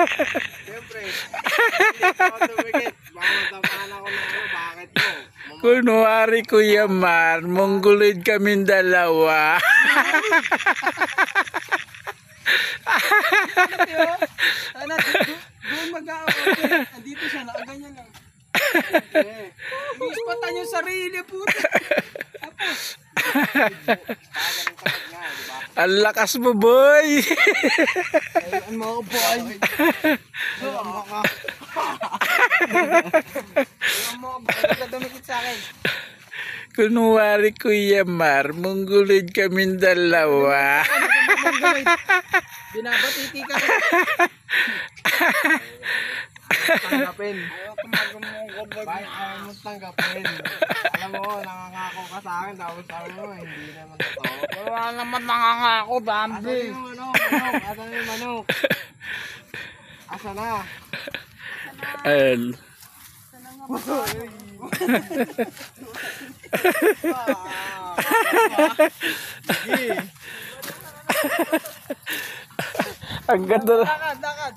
Siyempre, hindi ako tumigit. Baka matamaan ako ng ano, bakit mo? Kunwari Kuya Mar, mongguloid kaming dalawa. Sana doon mag-a-okay. Andito siya, nakaganyan lang. Ispatan yung sarili, puta. Tapos, Ang lakas mo, boy. ayun mo ako, boy. Ayun mo ka. Ayun mo ka, ba't dumikit sa akin? Kunwari Kuya Mar, mongguloid kaming dalawa. Binabatiti ka. Tanggapin. Ayaw ko mag-mungkod. Ayaw mo tanggapin. Alam mo, nangangako ka sa akin. Tapos sabi mo, hindi naman totoo. Wala naman nangangako, Bambi. Asan yung manok? Asan yung manok? Asa na? Ayan. Ang ganda. Dakad, dakad.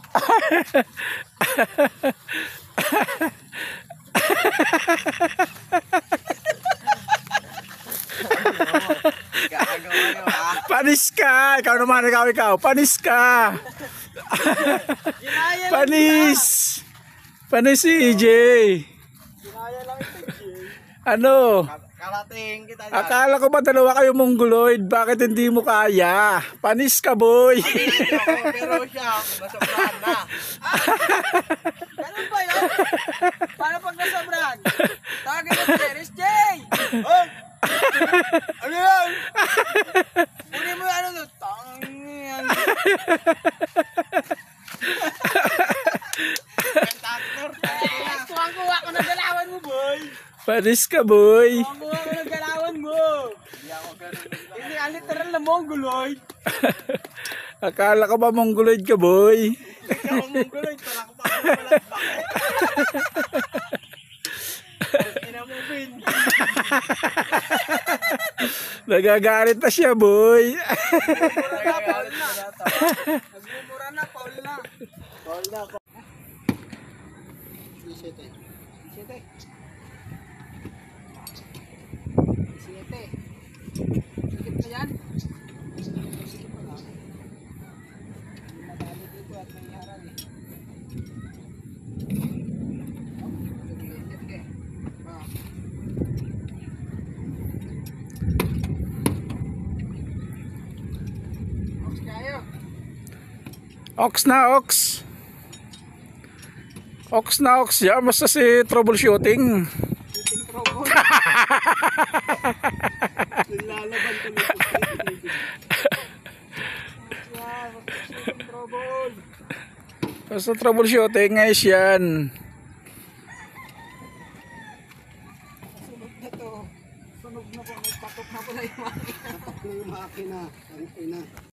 Gagawa nyo, ha? Panis ka! Ikaw naman, ikaw. Panis ka! Ginaya lang Panis! Panis si EJ. Ginaya lang ito, Jay. Ano? Karating kita dyan. Akala ko ba dalawa kayo mongguloid? Bakit hindi mo kaya? Panis ka, boy! Ako, pero siya, nasobrahan na. Ganun ba yun? Paano pag nasobrahan? Tawagin mo si Teres, Jay! Oh! Ano yan? Kunin mo yung ano doon. Tangiyan. Kuha ko ng galawan mo, boy. Panis ka, boy! Kuha ko ng galawan mo. Hindi ako ganun. Hindi, ang literal na mongoloid. Akala ko ba mongguloid ka, boy? Hindi ako mongoloid. Pala ko pa ako walang bakit. Ina mo, Vin. Nagagalit na siya, boy. Paul na. Nagmumura na, Paul na. Paul na. Siete. Siete. Siete. Sikip na yan. Sikip pa lang. Hindi madali dito at may harang eh. Sige. Ox kayo. Ox na, ox. Ox na, ox. Yan, basta si troubleshooting. Shooting trouble. Lalaban ko nito. Shooting trouble. Basta troubleshooting, guys, yan. Sunog na to. Sunog na po. May patok na pala yung makina. Patok na yung makina. Ang ina.